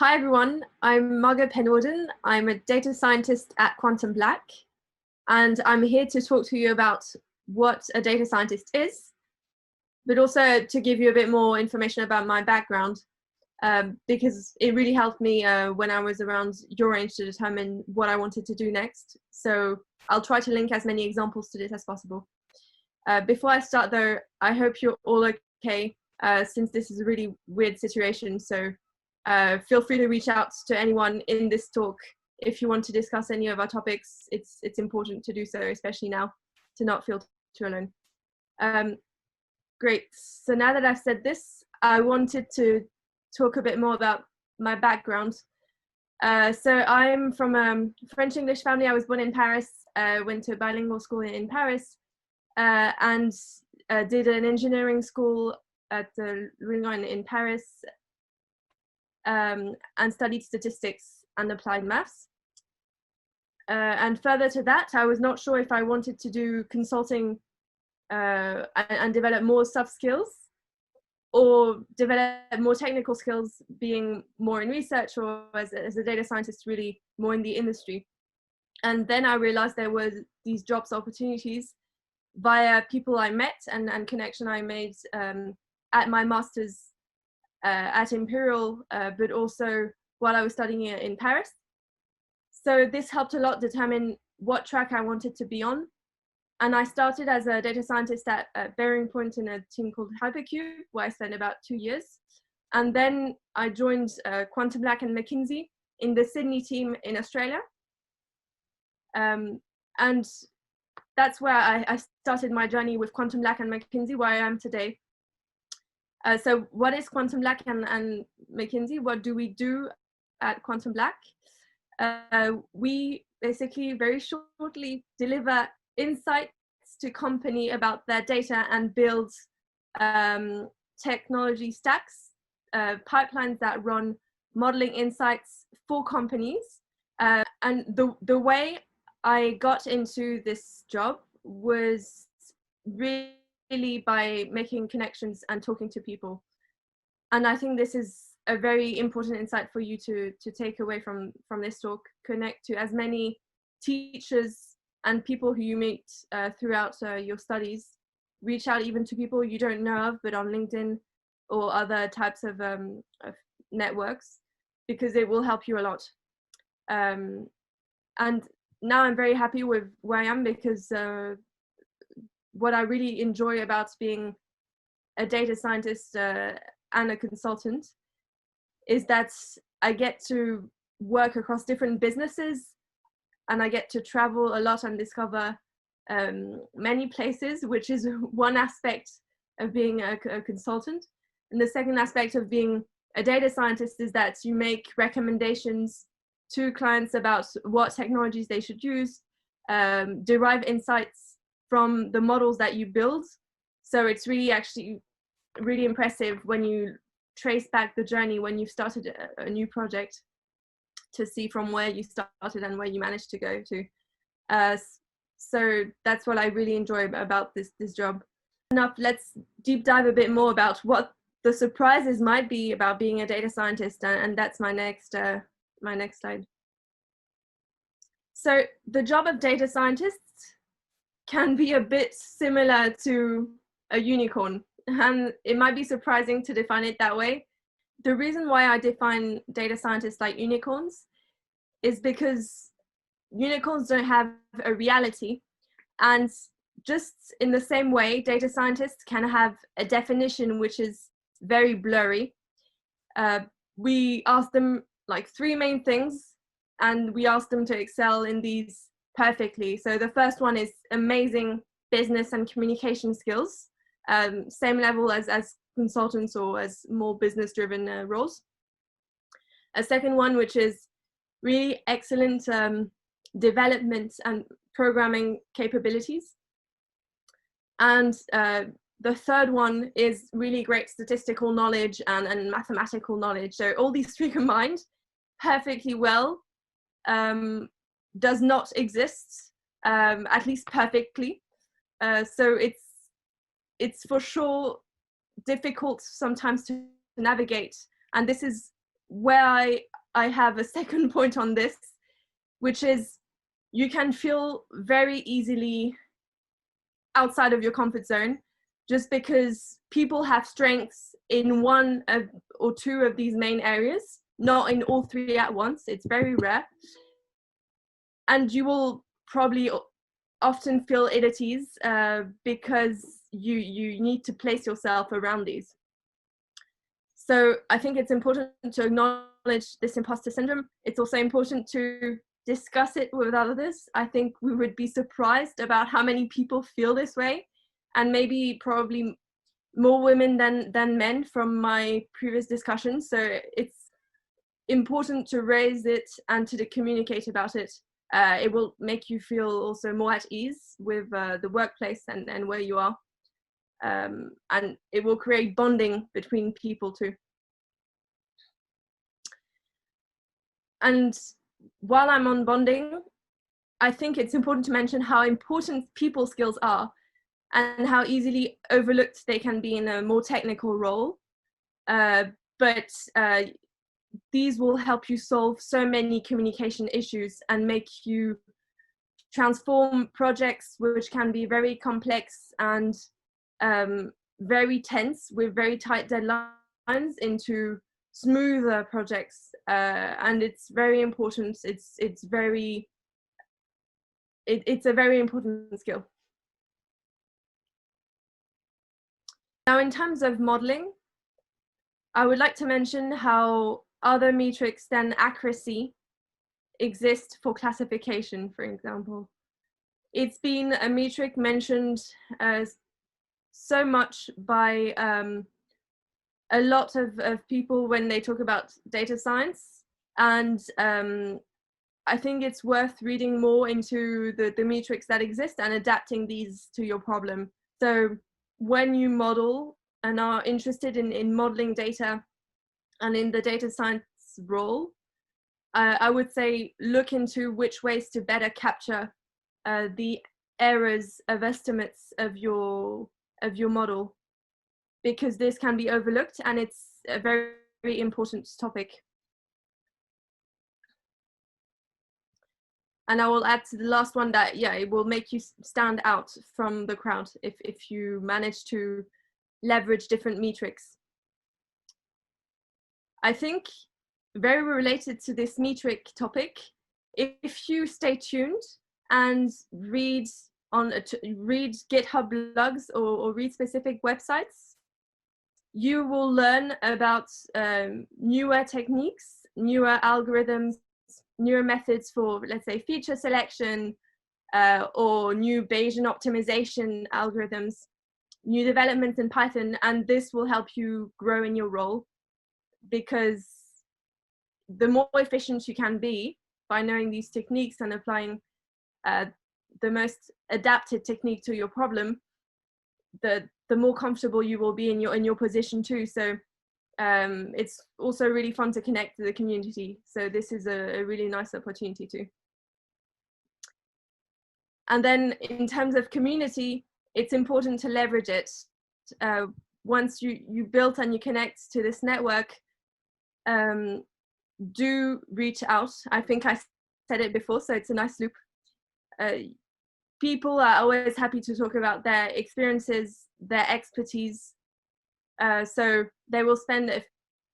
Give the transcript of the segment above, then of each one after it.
Hi everyone, I'm Margaux Penwarden. I'm a data scientist at Quantum Black, and I'm here to talk to you about what a data scientist is, but also to give you a bit more information about my background, because it really helped me when I was around your age to determine what I wanted to do next. So I'll try to link as many examples to this as possible. Before I start though, I hope you're all okay, since this is a really weird situation. So feel free to reach out to anyone in this talk if you want to discuss any of our topics. It's important to do so, especially now, to not feel too alone. Great. So now that I've said this, I wanted to talk a bit more about my background. So I'm from a French-English family. I was born in Paris, went to a bilingual school in Paris, and did an engineering school at the Louis in Paris, and studied statistics and applied maths. And further to that, I was not sure if I wanted to do consulting and develop more soft skills, or develop more technical skills, being more in research, or as a data scientist, really more in the industry. And then I realized there were these jobs opportunities via people I met and connection I made at my master's at Imperial, but also while I was studying in Paris. So this helped a lot determine what track I wanted to be on. And I started as a data scientist at Bearing Point in a team called Hypercube, where I spent about 2 years. And then I joined Quantum Black and Mckinsey in the Sydney team in Australia. And that's where I started my journey with Quantum Black and Mckinsey, where I am today. So what is Quantum Black and Mckinsey? What do we do at Quantum Black? We basically very shortly deliver insights to company about their data and build technology stacks, pipelines that run modeling insights for companies. And the way I got into this job was really by making connections and talking to people. And I think this is a very important insight for you to take away from this talk. Connect to as many teachers and people who you meet throughout your studies. Reach out even to people you don't know of, but on LinkedIn or other types of networks, because it will help you a lot. And now I'm very happy with where I am, because what I really enjoy about being a data scientist and a consultant is that I get to work across different businesses, and I get to travel a lot and discover many places, which is one aspect of being a consultant. And the second aspect of being a data scientist is that you make recommendations to clients about what technologies they should use, derive insights from the models that you build. So it's really actually really impressive when you trace back the journey when you've started a new project, to see from where you started and where you managed to go to. So that's what I really enjoy about this job. Enough, let's deep dive a bit more about what the surprises might be about being a data scientist, and that's my next slide. So the job of data scientists can be a bit similar to a unicorn, and it might be surprising to define it that way. The reason why I define data scientists like unicorns is because unicorns don't have a reality, and just in the same way, data scientists can have a definition which is very blurry. We ask them like 3 main things, and we ask them to excel in these perfectly. So the first one is amazing business and communication skills, same level as consultants or as more business-driven roles. A second one, which is really excellent development and programming capabilities. And the third one is really great statistical knowledge and mathematical knowledge. So all these 3 combined perfectly well does not exist, at least perfectly. So it's for sure difficult sometimes to navigate, and this is where I have a second point on this, which is you can feel very easily outside of your comfort zone just because people have strengths in one or two of these main areas, not in all three at once. It's very rare. And you will probably often feel ill at ease because you need to place yourself around these. So I think it's important to acknowledge this imposter syndrome. It's also important to discuss it with others. I think we would be surprised about how many people feel this way, and maybe probably more women than men from my previous discussions. So it's important to raise it and to communicate about it. It will make you feel also more at ease with the workplace and where you are. And it will create bonding between people too. And while I'm on bonding, I think it's important to mention how important people skills are and how easily overlooked they can be in a more technical role. But these will help you solve so many communication issues and make you transform projects which can be very complex and very tense with very tight deadlines into smoother projects, and it's very important. It's a very important skill. Now, in terms of modeling, I would like to mention how other metrics than accuracy exist for classification, for example. It's been a metric mentioned so much by a lot of people when they talk about data science, and I think it's worth reading more into the metrics that exist and adapting these to your problem. So when you model and are interested in modeling data and in the data science role, I would say look into which ways to better capture the errors of estimates of your model, because this can be overlooked and it's a very, very important topic. And I will add to the last one that, yeah, it will make you stand out from the crowd if you manage to leverage different metrics. I think very related to this metric topic, if you stay tuned and read GitHub blogs or read specific websites, you will learn about newer techniques, newer algorithms, newer methods for, let's say, feature selection, or new Bayesian optimization algorithms, new developments in Python, and this will help you grow in your role, because the more efficient you can be by knowing these techniques and applying the most adapted technique to your problem, the more comfortable you will be in your position too. So it's also really fun to connect to the community. So this is a really nice opportunity too. And then in terms of community, it's important to leverage it. Once you build and you connect to this network, do reach out. I think I said it before, so it's a nice loop. People are always happy to talk about their experiences, their expertise. So they will spend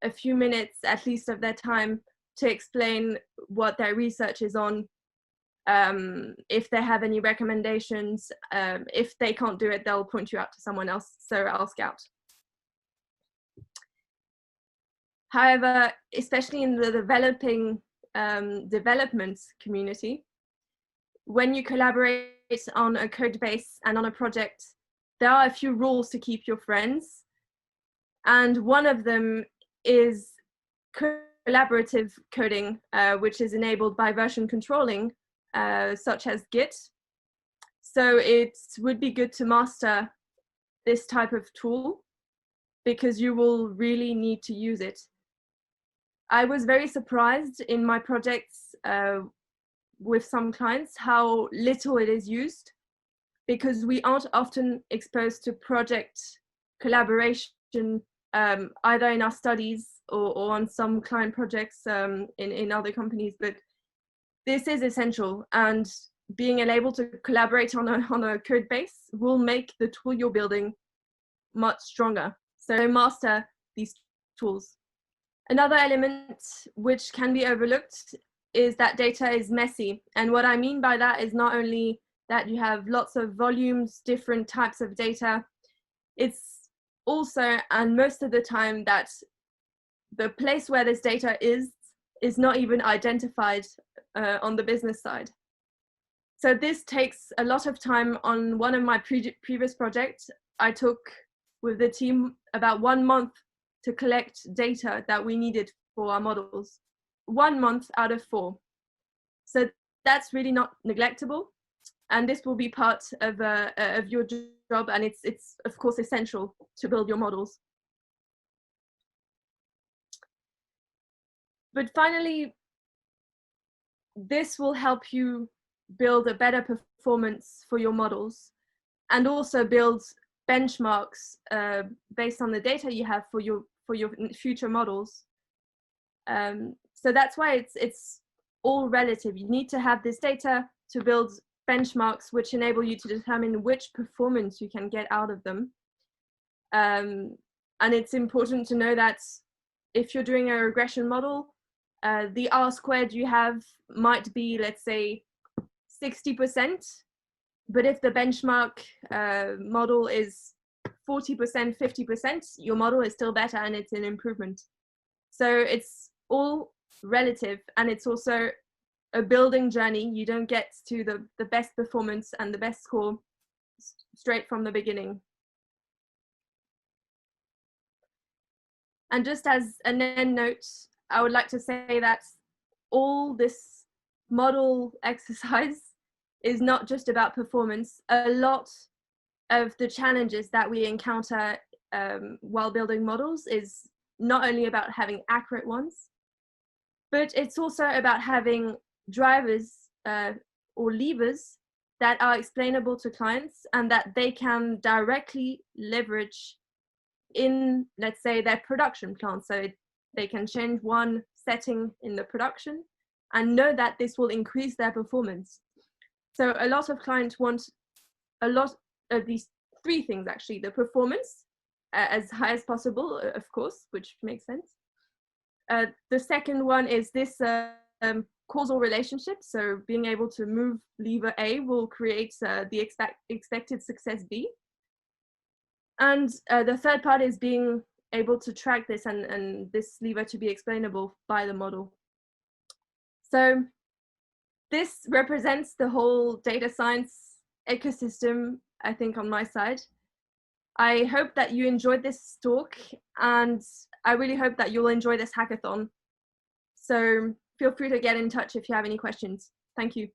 a few minutes at least of their time to explain what their research is on. If they have any recommendations, if they can't do it, they'll point you out to someone else. So ask out. However, especially in the development community, when you collaborate on a code base and on a project, there are a few rules to keep your friends. And one of them is collaborative coding, which is enabled by version controlling, such as Git. So it would be good to master this type of tool, because you will really need to use it. I was very surprised in my projects with some clients how little it is used, because we aren't often exposed to project collaboration either in our studies or on some client projects in other companies, but this is essential, and being able to collaborate on a code base will make the tool you're building much stronger. So master these tools. Another element which can be overlooked is that data is messy. And what I mean by that is not only that you have lots of volumes, different types of data, it's also, and most of the time, that the place where this data is not even identified on the business side. So this takes a lot of time. On one of my previous projects, I took with the team about 1 month to collect data that we needed for our models. 1 month out of 4. So that's really not neglectable. And this will be part of your job, and it's of course essential to build your models. But finally, this will help you build a better performance for your models, and also build benchmarks based on the data you have for your future models. So that's why it's all relative. You need to have this data to build benchmarks which enable you to determine which performance you can get out of them. And it's important to know that if you're doing a regression model, the R squared you have might be, let's say, 60%, but if the benchmark model is 40%, 50%, your model is still better and it's an improvement. So it's all relative, and it's also a building journey. You don't get to the best performance and the best score straight from the beginning. And just as an end note, I would like to say that all this model exercise is not just about performance. A lot of the challenges that we encounter while building models is not only about having accurate ones, but it's also about having drivers or levers that are explainable to clients and that they can directly leverage in, let's say, their production plant. So they can change one setting in the production and know that this will increase their performance. So a lot of clients want a lot of these 3 things, actually: the performance as high as possible, of course, which makes sense. The second one is this causal relationship. So being able to move lever A will create the expected success B. And the third part is being able to track this and this lever to be explainable by the model. So this represents the whole data science ecosystem, I think, on my side. I hope that you enjoyed this talk, and I really hope that you'll enjoy this hackathon. So feel free to get in touch if you have any questions. Thank you.